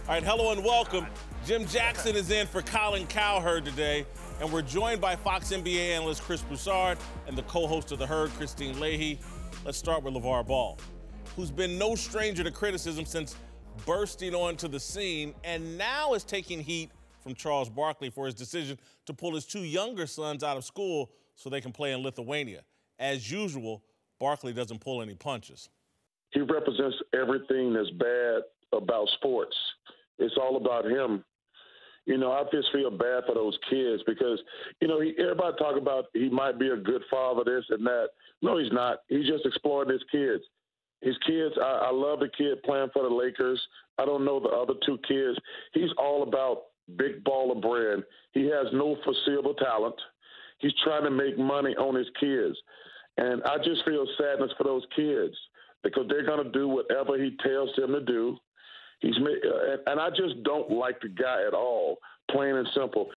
All right, hello and welcome. Jim Jackson is in for Colin Cowherd today, and we're joined by Fox NBA analyst Chris Broussard and the co-host of The Herd, Christine Leahy. Let's start with Lavar Ball, who's been no stranger to criticism since bursting onto the scene, and now is taking heat from Charles Barkley for his decision to pull his two younger sons out of school so they can play in Lithuania. As usual, Barkley doesn't pull any punches. He represents everything that's bad about sports. It's all about him. You know, I just feel bad for those kids because, you know, everybody talk about he might be a good father, this and that. No, he's not. He's just exploiting his kids. His kids, I love the kid playing for the Lakers. I don't know the other two kids. He's all about big baller brand. He has no foreseeable talent. He's trying to make money on his kids. And I just feel sadness for those kids because they're going to do whatever he tells them to do. And I just don't like the guy at all, plain and simple.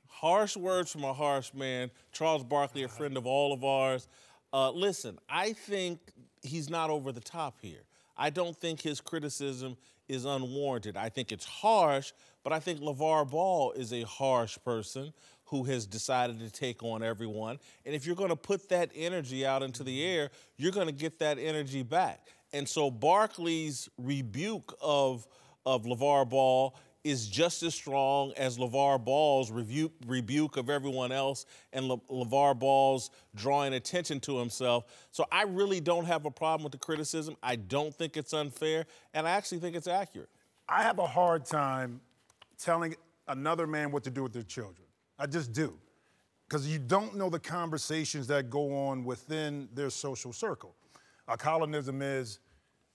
Harsh words from a harsh man. Charles Barkley, a friend of all of ours. Listen, I think he's not over the top here. I don't think his criticism is unwarranted. I think it's harsh, but I think Lavar Ball is a harsh person who has decided to take on everyone. And if you're going to put that energy out into the air, you're going to get that energy back. And so Barkley's rebuke of Lavar Ball is just as strong as Lavar Ball's rebuke of everyone else and Lavar Ball's drawing attention to himself. So I really don't have a problem with the criticism. I don't think it's unfair, and I actually think it's accurate. I have a hard time telling another man what to do with their children. I just do. Because you don't know the conversations that go on within their social circle. Colonism is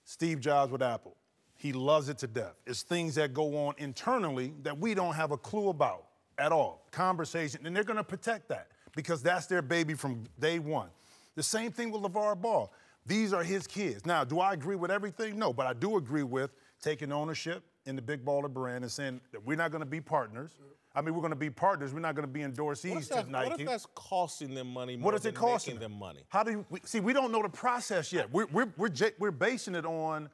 Steve Jobs with Apple. He loves it to death. It's things that go on internally that we don't have a clue about at all. Conversation, and they're going to protect that because that's their baby from day one. The same thing with Lavar Ball. These are his kids. Now, do I agree with everything? No, but I do agree with taking ownership in the big baller brand and saying that we're not going to be partners. I mean, we're going to be partners. We're not going to be endorsees to Nike. What if that's costing them money more what is than it costing making them money? How do you see? We don't know the process yet. We're basing it on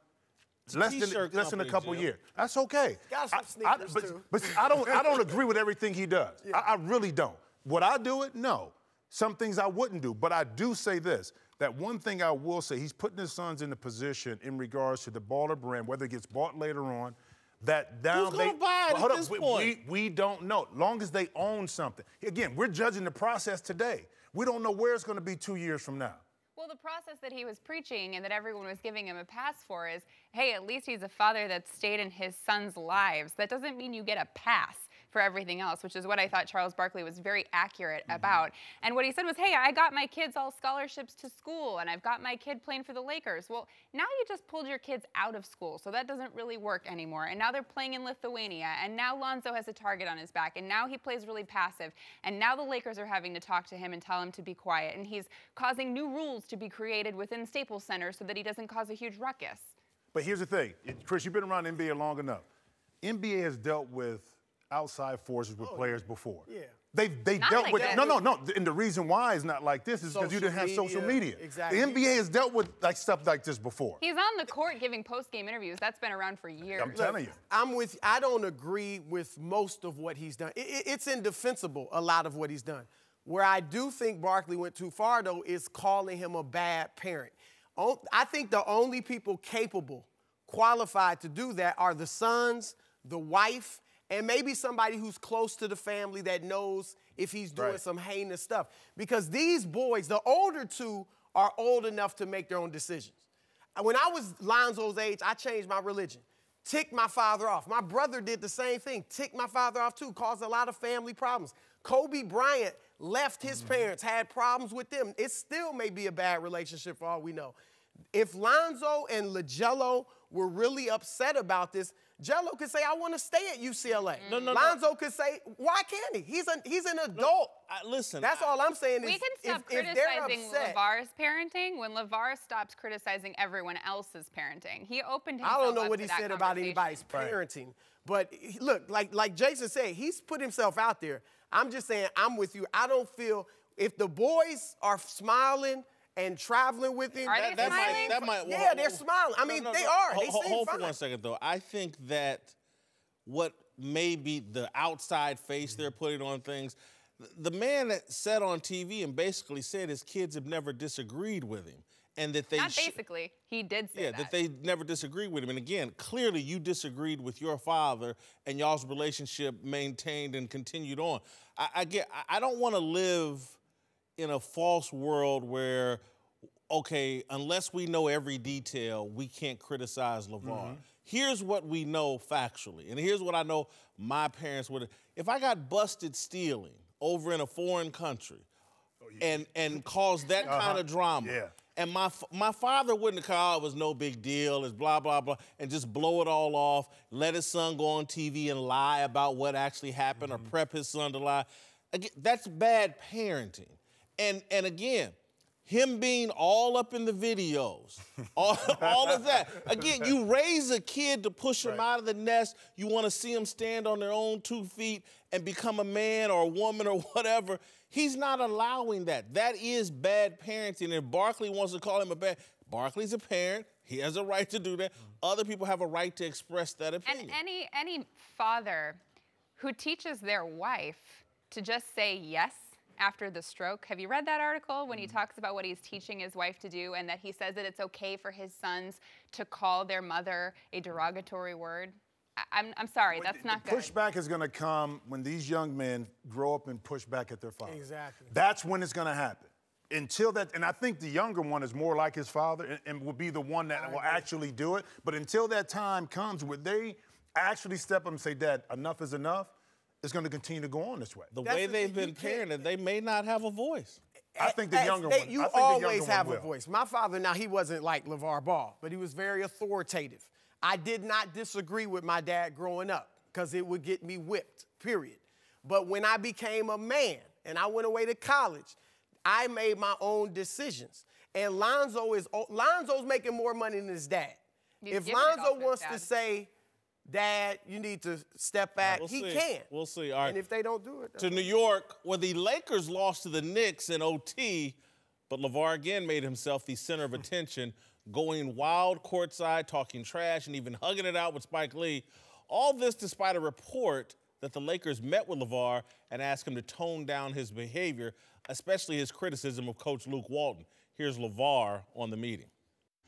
less than a couple years. That's okay. Got some sneakers too. But I don't agree with everything he does. Yeah. I really don't. Would I do it? No. Some things I wouldn't do. But I do say this. That one thing I will say, he's putting his sons in a position in regards to the baller brand, whether it gets bought later on. That down Who's going to buy it at this point? We don't know. Long as they own something. Again, we're judging the process today. We don't know where it's going to be 2 years from now. Well, the process that he was preaching and that everyone was giving him a pass for is, hey, at least he's a father that stayed in his sons' lives. That doesn't mean you get a pass for everything else, which is what I thought Charles Barkley was very accurate about. And what he said was, hey, I got my kids all scholarships to school, and I've got my kid playing for the Lakers. Well, now you just pulled your kids out of school, so that doesn't really work anymore. And now they're playing in Lithuania, and now Lonzo has a target on his back, and now he plays really passive, and now the Lakers are having to talk to him and tell him to be quiet, and he's causing new rules to be created within Staples Center so that he doesn't cause a huge ruckus. But here's the thing. Chris, you've been around the NBA long enough. NBA has dealt with outside forces with players before. Yeah. They dealt like with this. No. And the reason why it's not like this is because you didn't have social media. Exactly. The NBA has dealt with like stuff like this before. He's on the court giving post-game interviews. That's been around for years. I'm telling you. I don't agree with most of what he's done. It's indefensible, a lot of what he's done. Where I do think Barkley went too far, though, is calling him a bad parent. I think the only people capable, qualified to do that are the sons, the wife, and maybe somebody who's close to the family that knows if he's doing some heinous stuff. Because these boys, the older two, are old enough to make their own decisions. When I was Lonzo's age, I changed my religion. Ticked my father off. My brother did the same thing. Ticked my father off too. Caused a lot of family problems. Kobe Bryant left his parents, had problems with them. It still may be a bad relationship for all we know. If Lonzo and LaGello were really upset about this, Jello could say, I want to stay at UCLA. Lonzo could say, why can't he? He's an adult. Listen. That's all I'm saying is we can stop if criticizing they're upset, Lavar's parenting when Lavar stops criticizing everyone else's parenting. He opened himself I don't know up what to he that said about anybody's parenting. But look, like Jason said, he's put himself out there. I'm just saying, I'm with you. I don't feel, if the boys are smiling and traveling with him. Are they smiling? Yeah, they're smiling. I mean, they are. They seem hold fine. for 1 second, though. I think that what may be the outside face they're putting on things. The man that sat on TV and basically said his kids have never disagreed with him. And that they Not basically, he did say that they never disagreed with him. And again, clearly you disagreed with your father and y'all's relationship maintained and continued on. I don't want to live in a false world where, okay, unless we know every detail, we can't criticize Lavar. Here's what we know factually, and here's what I know my parents would. If I got busted stealing over in a foreign country and caused that kind of drama, and my father wouldn't have called, it was no big deal, it's blah, blah, blah, and just blow it all off, let his son go on TV and lie about what actually happened or prep his son to lie. Again, that's bad parenting. And again, him being all up in the videos, all of that. Again, you raise a kid to push him out of the nest. You want to see him stand on their own 2 feet and become a man or a woman or whatever. He's not allowing that. That is bad parenting. If Barkley wants to call him a bad, Barkley's a parent. He has a right to do that. Other people have a right to express that opinion. And any father who teaches their wife to just say yes after the stroke. Have you read that article when he talks about what he's teaching his wife to do and that he says that it's okay for his sons to call their mother a derogatory word? I'm sorry, that's not good. Pushback is going to come when these young men grow up and push back at their father. Exactly. That's when it's going to happen. Until that, and I think the younger one is more like his father and will be the one that will actually do it. But until that time comes where they actually step up and say, Dad, enough is enough, it's going to continue to go on this way. The way they've been parented, they may not have a voice. I think the younger one. You always have a voice. My father, now he wasn't like LeVar Ball, but he was very authoritative. I did not disagree with my dad growing up because it would get me whipped, period. But when I became a man and I went away to college, I made my own decisions. And Lonzo's making more money than his dad. If Lonzo wants to say, Dad, you need to step back, he can. We'll see. All right. And if they don't do it. To New York, where the Lakers lost to the Knicks in OT, but LeVar again made himself the center of attention, going wild courtside, talking trash, and even hugging it out with Spike Lee. All this despite a report that the Lakers met with LeVar and asked him to tone down his behavior, especially his criticism of Coach Luke Walton. Here's LeVar on the meeting.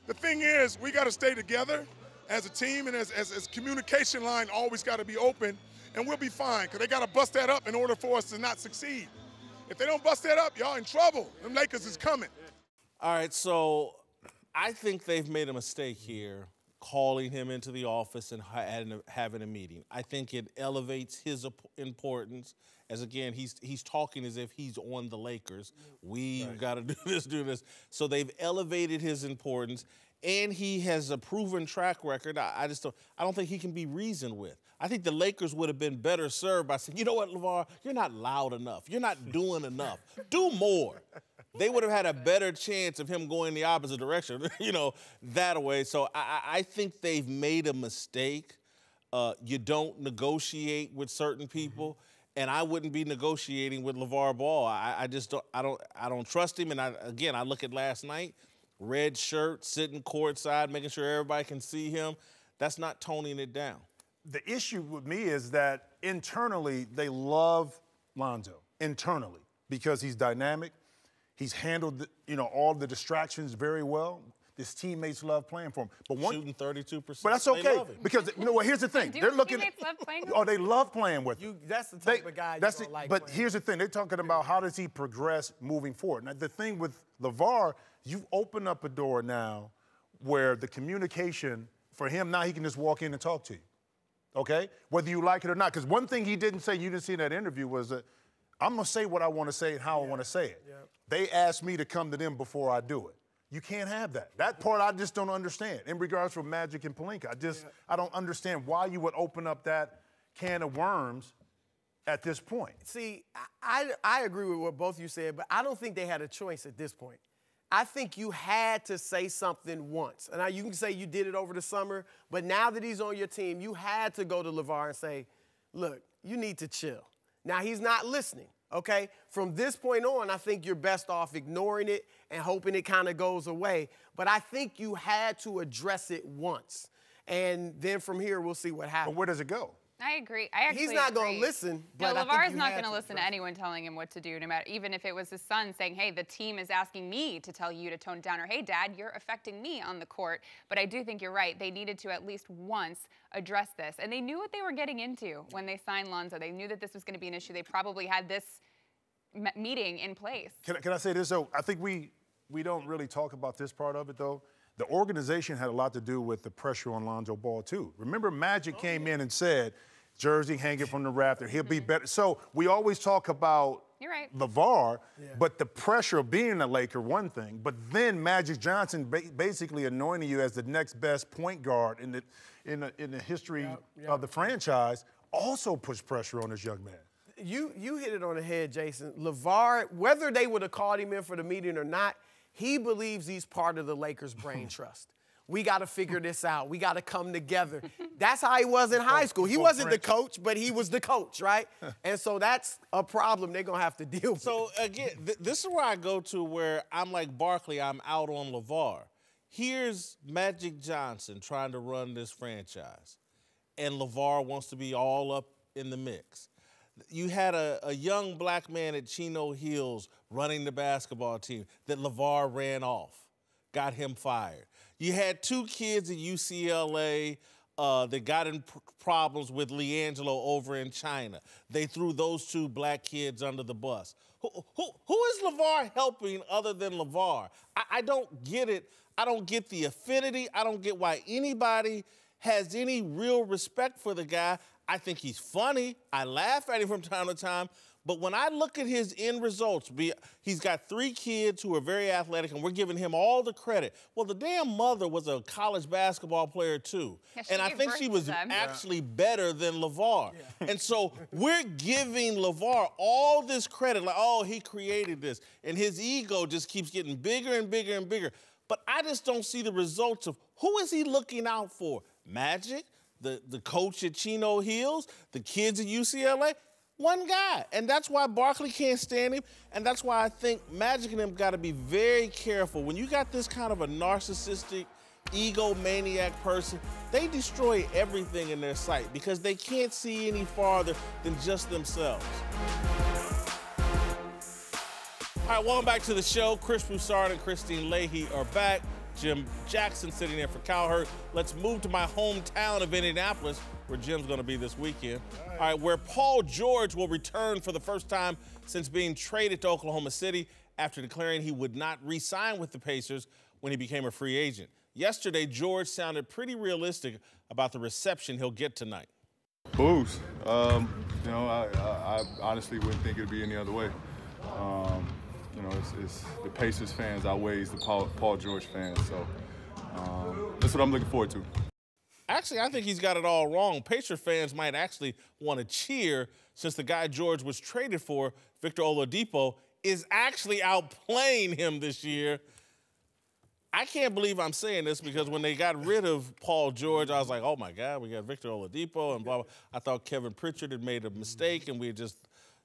The thing is, we got to stay together as a team, and as communication line always got to be open, and we'll be fine, because they got to bust that up in order for us to not succeed. If they don't bust that up, y'all in trouble. Them Lakers is coming. All right, so I think they've made a mistake here calling him into the office and having a meeting. I think it elevates his importance, as again, he's talking as if he's on the Lakers. We've got to do this. So they've elevated his importance. And he has a proven track record. I don't think he can be reasoned with. I think the Lakers would have been better served by saying, you know what, LeVar, you're not loud enough. You're not doing enough. Do more. They would have had a better chance of him going the opposite direction, that way. So I think they've made a mistake. You don't negotiate with certain people. And I wouldn't be negotiating with LeVar Ball. I don't trust him. And I look at last night. Red shirt, sitting courtside, making sure everybody can see him. That's not toning it down. The issue with me is that internally they love Lonzo, internally, because he's dynamic. He's handled all the distractions very well. His teammates love playing for him. Shooting 32%. But that's okay, because here's the thing. They're looking at love playing with they love playing with him. That's the type of guy you don't like. But here's the thing. They're talking about how does he progress moving forward. Now, the thing with LeVar, you open up a door now where the communication for him, now he can just walk in and talk to you, okay? Whether you like it or not. Because one thing he didn't say, you didn't see in that interview, was that I'm going to say what I want to say and how I want to say it. Yep. They asked me to come to them before I do it. You can't have that. That part I just don't understand. In regards to Magic and Pelinka, I don't understand why you would open up that can of worms at this point. See, I agree with what both of you said, but I don't think they had a choice at this point. I think you had to say something once. And now you can say you did it over the summer, but now that he's on your team, you had to go to LeVar and say, look, you need to chill. Now, he's not listening, okay? From this point on, I think you're best off ignoring it and hoping it kind of goes away. But I think you had to address it once. And then from here, we'll see what happens. But where does it go? I agree. I actually He's not agree. going to listen. No, But Lavar is not going to listen to anyone telling him what to do, no matter, even if it was his son saying, hey, the team is asking me to tell you to tone it down, or hey, Dad, you're affecting me on the court. But I do think you're right. They needed to at least once address this. And they knew what they were getting into when they signed Lonzo. They knew that this was going to be an issue. They probably had this meeting in place. Can I say this, though? I think we don't really talk about this part of it, though. The organization had a lot to do with the pressure on Lonzo Ball, too. Remember, Magic came in and said, jersey hanging from the rafter, he'll be better. So we always talk about Lavar, but the pressure of being a Laker, one thing, but then Magic Johnson basically anointing you as the next best point guard in the history of the franchise also puts pressure on this young man. You hit it on the head, Jason. Lavar, whether they would have called him in for the meeting or not, he believes he's part of the Lakers' brain trust. We got to figure this out. We got to come together. That's how he was in high school. He wasn't the coach, but he was the coach, right? And so that's a problem they're going to have to deal with. So, again, this is where I go to where I'm like Barkley, I'm out on Lavar. Here's Magic Johnson trying to run this franchise, and Lavar wants to be all up in the mix. You had a young black man at Chino Hills running the basketball team that Lavar ran off, got him fired. You had two kids at UCLA that got in problems with LiAngelo over in China. They threw those two black kids under the bus. Who is Lavar helping other than Lavar? I don't get it. I don't get the affinity. I don't get why anybody has any real respect for the guy. I think he's funny. I laugh at him from time to time. But when I look at his end results, he's got 3 kids who are very athletic, and we're giving him all the credit. Well, the damn mother was a college basketball player, too. Yeah, and I think she was actually better than Lavar. Yeah. And so we're giving Lavar all this credit, like, oh, he created this. And his ego just keeps getting bigger and bigger and bigger. But I just don't see the results of who is he looking out for? Magic? The coach at Chino Hills? The kids at UCLA? One guy. And that's why Barkley can't stand him. And that's why I think Magic and them got to be very careful. When you got this kind of a narcissistic, egomaniac person, they destroy everything in their sight because they can't see any farther than just themselves. All right, welcome back to the show. Chris Broussard and Christine Leahy are back. Jim Jackson sitting there for Cowherd. Let's move to my hometown of Indianapolis, where Jim's going to be this weekend. All right, where Paul George will return for the first time since being traded to Oklahoma City after declaring he would not re-sign with the Pacers when he became a free agent. Yesterday, George sounded pretty realistic about the reception he'll get tonight. Booze. You know, I honestly wouldn't think it'd be any other way. You know, it's the Pacers fans outweighs the Paul George fans. So that's what I'm looking forward to. Actually, I think he's got it all wrong. Pacer fans might actually want to cheer since the guy George was traded for, Victor Oladipo, is actually outplaying him this year. I can't believe I'm saying this because when they got rid of Paul George, I was like, oh, my God, we got Victor Oladipo and blah, blah. I thought Kevin Pritchard had made a mistake and we had just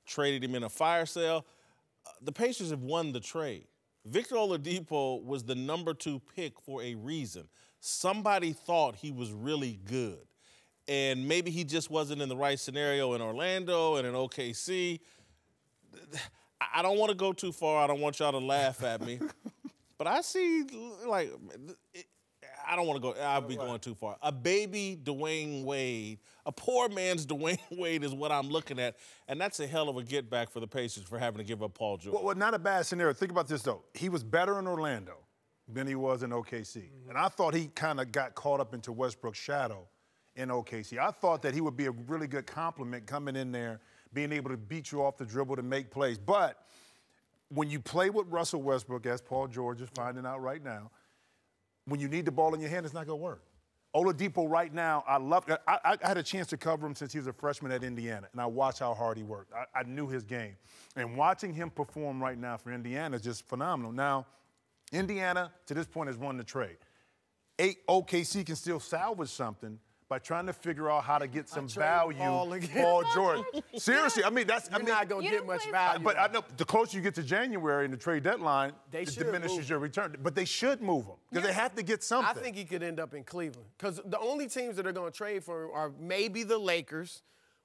traded him in a fire sale. The Pacers have won the trade. Victor Oladipo was the number 2 pick for a reason. Somebody thought he was really good. And maybe he just wasn't in the right scenario in Orlando and in OKC. I don't want to go too far. I don't want y'all to laugh at me. But I see, like, I don't want to go, I'll be going too far. A baby Dwayne Wade, a poor man's Dwayne Wade is what I'm looking at. And that's a hell of a get back for the Pacers for having to give up Paul George. Well, not a bad scenario. Think about this, though. He was better in Orlando than he was in OKC. Mm-hmm. And I thought he kind of got caught up into Westbrook's shadow in OKC. I thought that he would be a really good compliment coming in there, being able to beat you off the dribble to make plays. But when you play with Russell Westbrook, as Paul George is finding out right now, when you need the ball in your hand, it's not going to work. Oladipo right now, I had a chance to cover him since he was a freshman at Indiana, and I watched how hard he worked. I knew his game. And watching him perform right now for Indiana is just phenomenal. Now, Indiana, to this point, has won the trade. OKC can still salvage something, but by trying to figure out how to get some trade value. Paul George. Seriously, I mean, You're not going to get much value. But I know the closer you get to January and the trade deadline, They it should diminishes move. your return. But they should move him because they have to get something. I think he could end up in Cleveland because the only teams that are going to trade for him are maybe the Lakers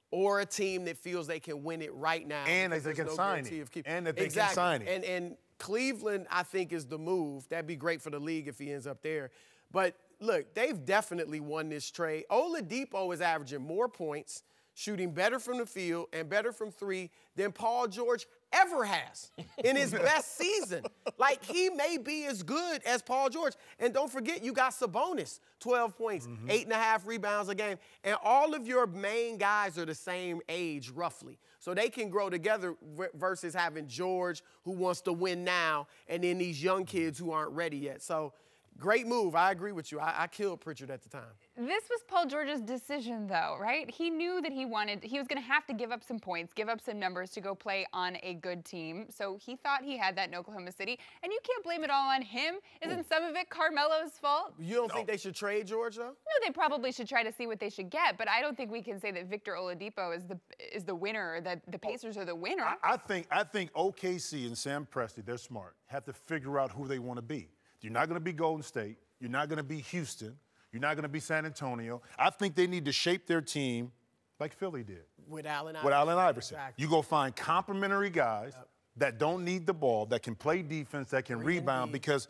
or a team that feels they can win it right now. And that they can sign him. And that they can sign him. And Cleveland, I think, is the move. That'd be great for the league if he ends up there. But look, they've definitely won this trade. Oladipo is averaging more points, shooting better from the field and better from three than Paul George ever has in his best season. Like, he may be as good as Paul George. And don't forget, you got Sabonis, 12 points, 8.5 rebounds a game. And all of your main guys are the same age, roughly. So they can grow together versus having George, who wants to win now, and then these young kids who aren't ready yet. So great move. I agree with you. I killed Pritchard at the time. This was Paul George's decision, though, right? He knew that he was going to have to give up some points, give up some numbers to go play on a good team. So he thought he had that in Oklahoma City. And you can't blame it all on him. Isn't some of it Carmelo's fault? You don't think they should trade George, though? No, they probably should try to see what they should get. But I don't think we can say that Victor Oladipo is the winner, or that the Pacers are the winner. I think OKC and Sam Presti, they're smart, have to figure out who they want to be. You're not going to be Golden State. You're not going to be Houston. You're not going to be San Antonio. I think they need to shape their team like Philly did. With Allen Iverson. With Allen Iverson. Exactly. You go find complementary guys that don't need the ball, that can play defense, that can rebound. Because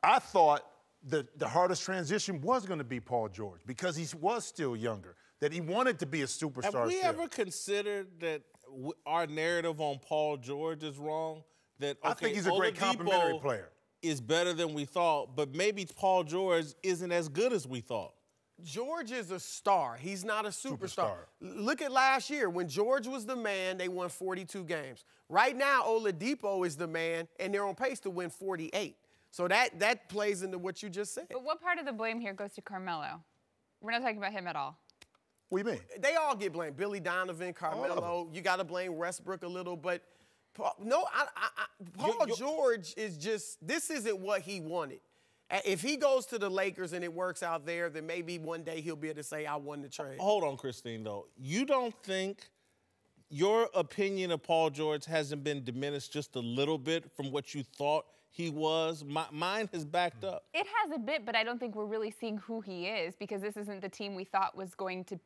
I thought the hardest transition was going to be Paul George because he was still younger, that he wanted to be a superstar. Have we ever considered that our narrative on Paul George is wrong? That I think he's a great complementary player. Is better than we thought, but maybe Paul George isn't as good as we thought. George is a star. He's not a superstar. Look at last year. When George was the man, they won 42 games. Right now, Oladipo is the man, and they're on pace to win 48. So that plays into what you just said. But what part of the blame here goes to Carmelo? We're not talking about him at all. What do you mean? They all get blamed. Billy Donovan, Carmelo. You got to blame Westbrook a little, but Paul George is just, this isn't what he wanted. If he goes to the Lakers and it works out there, then maybe one day he'll be able to say, I won the trade. Hold on, Christine, though. You don't think your opinion of Paul George hasn't been diminished just a little bit from what you thought he was? Mine has backed up. It has a bit, but I don't think we're really seeing who he is because this isn't the team we thought was going to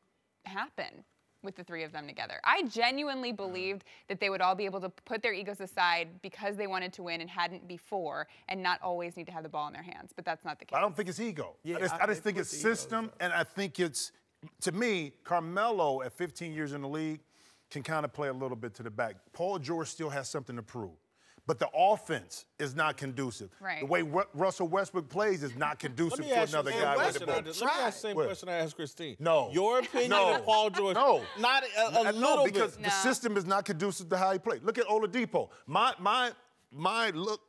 happen with the three of them together. I genuinely believed that they would all be able to put their egos aside because they wanted to win and hadn't before and not always need to have the ball in their hands, but that's not the case. I don't think it's ego. Yeah, I just think it's system, and I think it's, to me, Carmelo at 15 years in the league can kind of play a little bit to the back. Paul George still has something to prove. But the offense is not conducive. Right. The way Russell Westbrook plays is not conducive to another guy with the ball. Let me ask the same question I asked Christine. No. Your opinion of Paul George? No. Not a little bit. Because the system is not conducive to how he plays. Look at Oladipo. My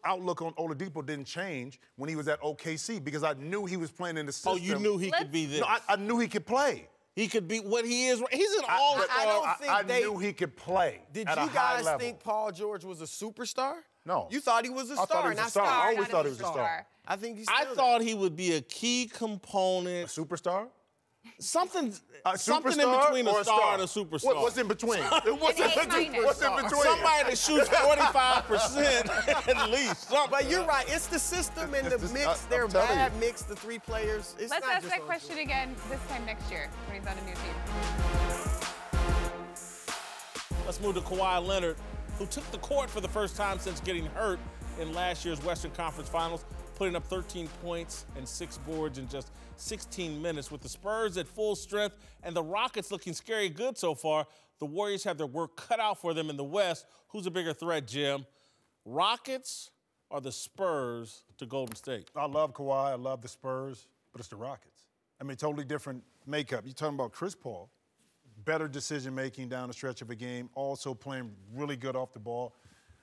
outlook on Oladipo didn't change when he was at OKC because I knew he was playing in the system. Oh, you knew he could be this. No, I knew he could play. He could be what he is. He's an all-star. I knew he could play. Did at you a high guys level. think Paul George was a superstar? No. You thought he was a star. I thought he was a star. I always thought he was a star. I think he's I thought he would be a key component. A superstar? Something in superstar between a star and a superstar. What's in between? What's in between? Somebody that shoots 45% at least. But you're right. It's the system and the mix. They're bad mix, the three players. It's Let's not ask just that question again this time next year when he's on a new team. Let's move to Kawhi Leonard, who took the court for the first time since getting hurt in last year's Western Conference Finals, putting up 13 points and 6 boards in just 16 minutes. With the Spurs at full strength and the Rockets looking scary good so far, the Warriors have their work cut out for them in the West. Who's a bigger threat, Jim? Rockets or the Spurs to Golden State? I love Kawhi. I love the Spurs, but it's the Rockets. I mean, totally different makeup. You're talking about Chris Paul. Better decision-making down the stretch of a game, also playing really good off the ball.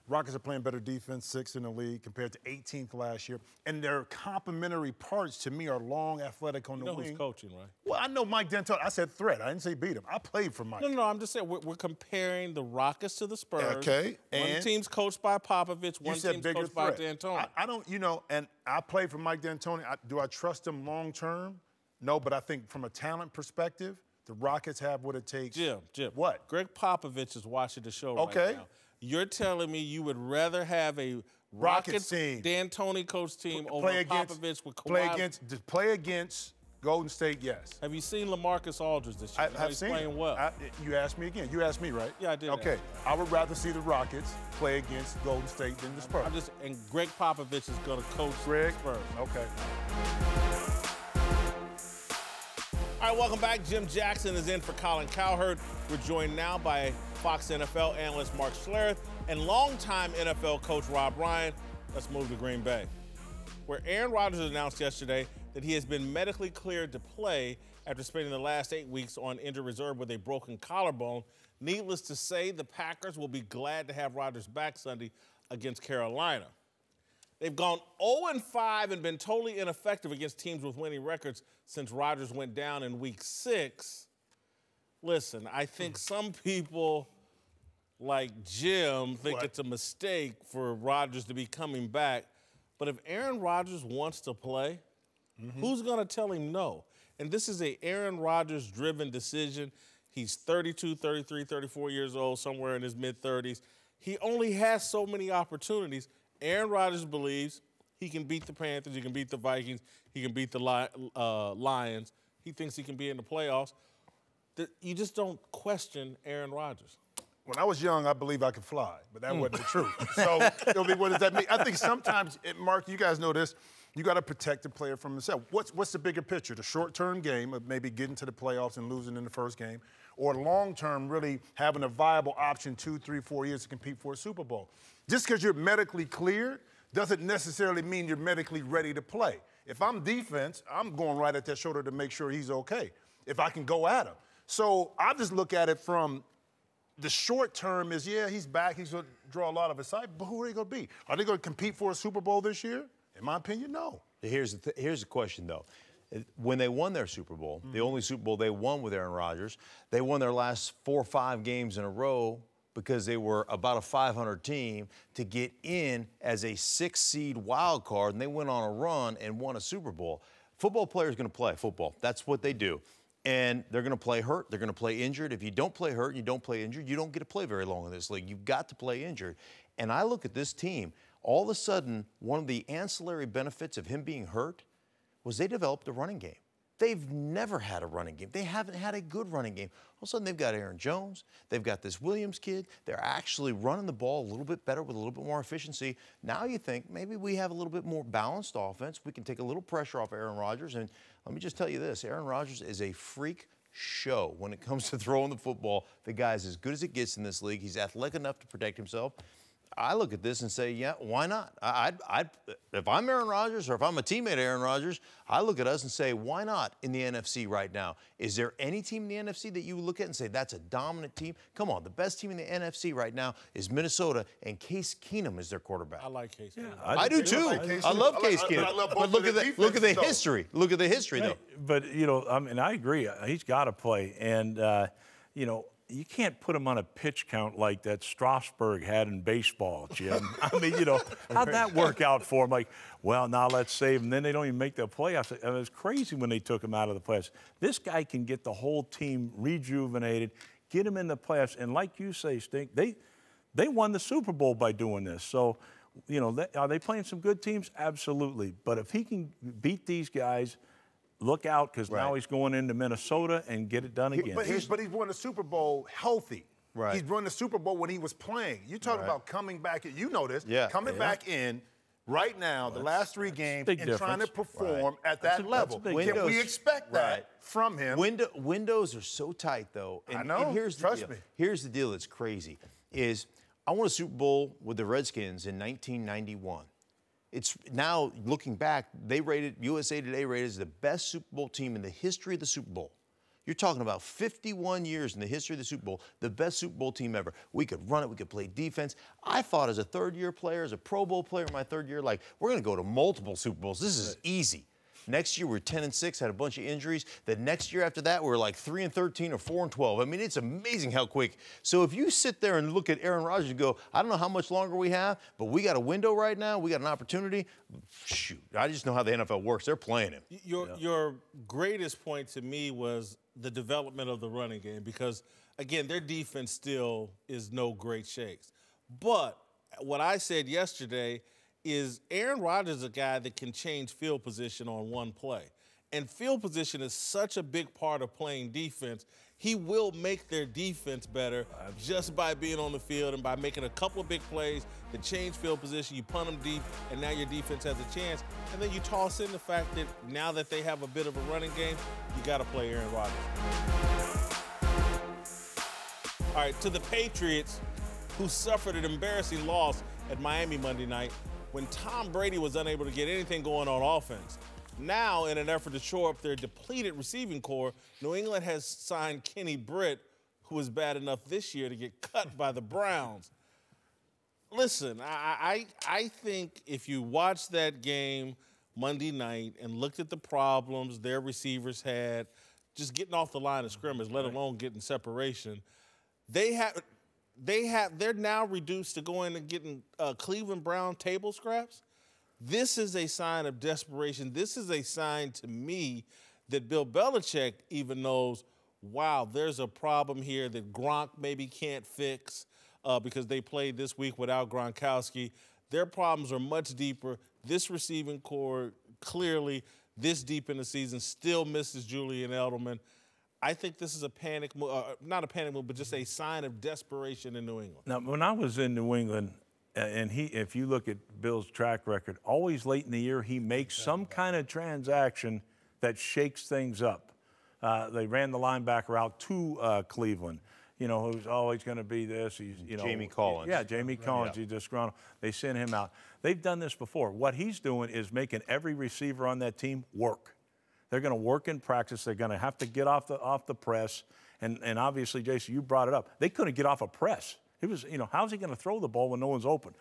Rockets are playing better defense, 6th in the league compared to 18th last year. And their complementary parts, to me, are long, athletic on the wing. You know who's coaching, right? Well, I know Mike D'Antoni. I said threat. I didn't say beat him. I played for Mike. No, I'm just saying we're comparing the Rockets to the Spurs. Okay. One team's coached by Popovich, one team's coached by threat. D'Antoni. I don't, and I played for Mike D'Antoni. Do I trust him long-term? No, but I think from a talent perspective, the Rockets have what it takes. Jim. What? Greg Popovich is watching the show Okay. right now. You're telling me you would rather have a Rockets team, D'Antoni coach team over Popovich with Kawhi? Play against Golden State, yes. Have you seen LaMarcus Aldridge this year? I've seen playing it. well. You asked me again. You asked me, right? Yeah, I did. Okay. I would rather see the Rockets play against Golden State than the Spurs. And Greg Popovich is going to coach Greg? Spurs. Okay. All right, welcome back. Jim Jackson is in for Colin Cowherd. We're joined now by Fox NFL analyst Mark Schlereth and longtime NFL coach Rob Ryan. Let's move to Green Bay, where Aaron Rodgers announced yesterday that he has been medically cleared to play after spending the last 8 weeks on injured reserve with a broken collarbone. Needless to say, the Packers will be glad to have Rodgers back Sunday against Carolina. They've gone 0-5 and been totally ineffective against teams with winning records since Rodgers went down in Week 6. Listen, I think some people like Jim think it's a mistake for Rodgers to be coming back. But if Aaron Rodgers wants to play, who's going to tell him no? And this is a Aaron Rodgers-driven decision. He's 32, 33, 34 years old, somewhere in his mid-30s. He only has so many opportunities. Aaron Rodgers believes he can beat the Panthers, he can beat the Vikings, he can beat the Lions. He thinks he can be in the playoffs. You just don't question Aaron Rodgers. When I was young, I believed I could fly, but that wasn't the truth. So, what does that mean? I think sometimes, Mark, you guys know this, you got to protect the player from himself. What's the bigger picture? The short-term game of maybe getting to the playoffs and losing in the first game, or long-term really having a viable option 2, 3, 4 years to compete for a Super Bowl? Just because you're medically cleared doesn't necessarily mean you're medically ready to play. If I'm defense, I'm going right at that shoulder to make sure he's okay, if I can go at him. So I just look at it from the short term is, yeah, he's back. He's going to draw a lot of excitement. But who are they going to be? Are they going to compete for a Super Bowl this year? In my opinion, no. Here's the question, though. When they won their Super Bowl, the only Super Bowl they won with Aaron Rodgers, they won their last 4 or 5 games in a row because they were about a 500 team to get in as a 6-seed wild card, and they went on a run and won a Super Bowl. Football players are going to play football. That's what they do. And they're going to play hurt. They're going to play injured. If you don't play hurt and you don't play injured, you don't get to play very long in this league. You've got to play injured. And I look at this team. All of a sudden, one of the ancillary benefits of him being hurt was they developed a running game. They've never had a running game. They haven't had a good running game. All of a sudden, they've got Aaron Jones. They've got this Williams kid. They're actually running the ball a little bit better with a little bit more efficiency. Now you think maybe we have a little bit more balanced offense. We can take a little pressure off Aaron Rodgers. And let me just tell you this. Aaron Rodgers is a freak show when it comes to throwing the football. The guy's as good as it gets in this league. He's athletic enough to protect himself. I look at this and say, yeah, why not? If I'm Aaron Rodgers or if I'm a teammate of Aaron Rodgers, I look at us and say, why not in the NFC right now? Is there any team in the NFC that you look at and say that's a dominant team? Come on, the best team in the NFC right now is Minnesota, and Case Keenum is their quarterback. I like Case Keenum. Yeah, I do too. I love Case Keenum. But look at the history. Look at the history, though. But, you know, I mean, I agree. He's got to play. And, you know, you can't put him on a pitch count like that Strasburg had in baseball, Jim. I mean, you know, how'd that work out for him? Like, well, now let's save him. Then they don't even make the playoffs. It was crazy when they took him out of the playoffs. This guy can get the whole team rejuvenated, get him in the playoffs. And like you say, Stink, they won the Super Bowl by doing this. So, you know, are they playing some good teams? Absolutely. But if he can beat these guys, look out, because now he's going into Minnesota and get it done again. But he's won the Super Bowl healthy. Right. He's won the Super Bowl when he was playing. You talk about coming back, you know this, coming back in right now, the last 3 games, and trying to perform at that level. Can we expect that from him? Windows are so tight, though. And, I know. And here's the deal. Here's the deal that's crazy, is I won a Super Bowl with the Redskins in 1991. It's now, looking back, USA Today rated as the best Super Bowl team in the history of the Super Bowl. You're talking about 51 years in the history of the Super Bowl, the best Super Bowl team ever. We could run it, we could play defense. I thought as a third-year player, as a Pro Bowl player in my third year, like, we're going to go to multiple Super Bowls. This is easy. Next year, we're 10-6, had a bunch of injuries. The next year after that, we're like 3-13 or 4-12. I mean, it's amazing how quick. So if you sit there and look at Aaron Rodgers and go, I don't know how much longer we have, but we got a window right now. We got an opportunity. Shoot, I just know how the NFL works. They're playing him. Your greatest point to me was the development of the running game because, again, their defense still is no great shakes. But what I said yesterday is Aaron Rodgers is a guy that can change field position on one play. And field position is such a big part of playing defense. He will make their defense better just by being on the field and by making a couple of big plays that change field position. You punt them deep, and now your defense has a chance. And then you toss in the fact that now that they have a bit of a running game, you got to play Aaron Rodgers. All right, to the Patriots, who suffered an embarrassing loss at Miami Monday night when Tom Brady was unable to get anything going on offense. Now, in an effort to shore up their depleted receiving core, New England has signed Kenny Britt, who was bad enough this year to get cut by the Browns. Listen, I think if you watched that game Monday night and looked at the problems their receivers had, just getting off the line of scrimmage, let alone getting separation, they're now reduced to going and getting Cleveland Brown table scraps. This is a sign of desperation. This is a sign to me that Bill Belichick even knows, wow, there's a problem here that Gronk maybe can't fix because they played this week without Gronkowski. Their problems are much deeper. This receiving core, clearly, this deep in the season, still misses Julian Edelman. I think this is a panic move, not a panic move, but just a sign of desperation in New England. Now, when I was in New England, and if you look at Bill's track record, always late in the year, he makes some kind of transaction that shakes things up. They ran the linebacker out to Cleveland. You know, who's always going to be this. Jamie Collins. Yeah, Jamie Collins. He's disgruntled. They sent him out. They've done this before. What he's doing is making every receiver on that team work. They're going to work in practice. They're going to have to get off the press. And obviously, Jason, you brought it up. They couldn't get off a press. It was, how's he going to throw the ball when no one's open?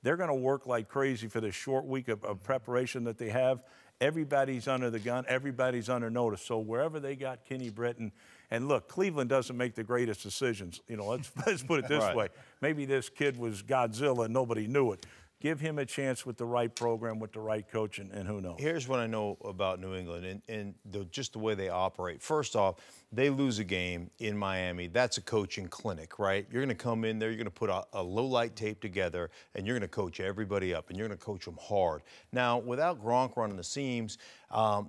They're going to work like crazy for this short week of preparation that they have. Everybody's under the gun. Everybody's under notice. So wherever they got Kenny Britt, and look, Cleveland doesn't make the greatest decisions. Let's put it this way. Maybe this kid was Godzilla and nobody knew it. Give him a chance with the right program, with the right coach, and who knows. Here's what I know about New England and just the way they operate. First off, they lose a game in Miami. That's a coaching clinic, right? You're going to come in there, you're going to put a low-light tape together, and you're going to coach everybody up, and you're going to coach them hard. Now, without Gronk running the seams,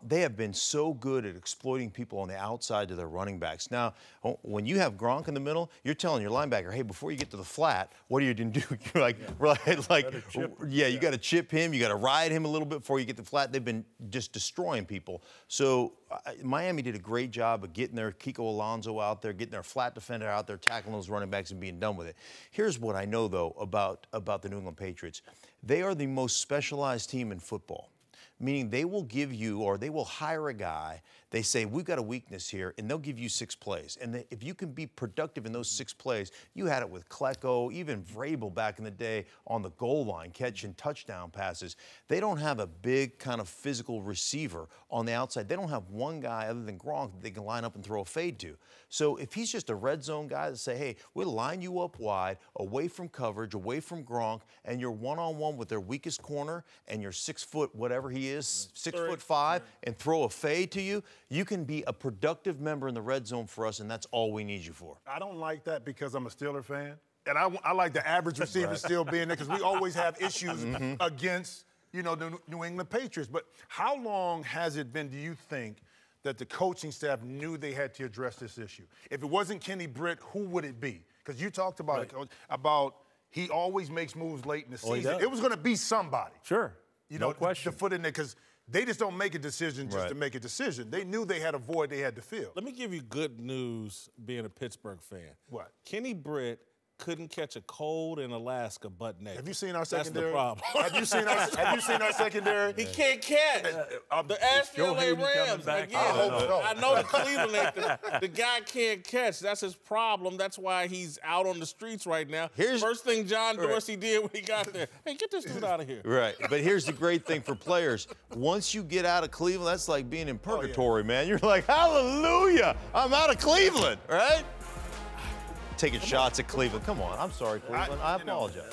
they have been so good at exploiting people on the outside to their running backs. Now, when you have Gronk in the middle, you're telling your linebacker, hey, before you get to the flat, what are you going to do? You're you got to chip him. You got to ride him a little bit before you get to the flat. They've been just destroying people. So Miami did a great job of getting their Kiko Lonzo out there, getting their flat defender out there, tackling those running backs and being done with it. Here's what I know, though, about the New England Patriots. They are the most specialized team in football. Meaning they will give you, or they will hire a guy, they say, we've got a weakness here, and they'll give you 6 plays. And if you can be productive in those 6 plays, you had it with Klecko, even Vrabel back in the day on the goal line, catching touchdown passes. They don't have a big kind of physical receiver on the outside. They don't have one guy other than Gronk that they can line up and throw a fade to. So if he's just a red zone guy that say, hey, we'll line you up wide, away from coverage, away from Gronk, and you're one-on-one with their weakest corner, and you're 6 foot, whatever he is, 6'5", and throw a fade to you, you can be a productive member in the red zone for us, and that's all we need you for. I don't like that because I'm a Steeler fan, and I like the average receiver still being there because we always have issues against, the New England Patriots. But how long has it been, do you think, that the coaching staff knew they had to address this issue? If it wasn't Kenny Britt, who would it be? Because you talked about it, Coach, about he always makes moves late in the season. It was going to be somebody. Sure. No question. To put in there, because they just don't make a decision just to make a decision. They knew they had a void they had to fill. Let me give you good news being a Pittsburgh fan. What? Kenny Britt couldn't catch a cold in Alaska butt naked. Have you seen our secondary? That's the problem. Have you seen our secondary? He can't catch. The LA Rams, again, I know the Cleveland, the guy can't catch. That's his problem. That's why he's out on the streets right now. First thing John Dorsey did when he got there, hey, get this dude out of here. Right, but here's the great thing for players. Once you get out of Cleveland, that's like being in purgatory, man. You're like, hallelujah, I'm out of Cleveland, right? Taking shots at Cleveland. Come on, I'm sorry, Cleveland. I apologize.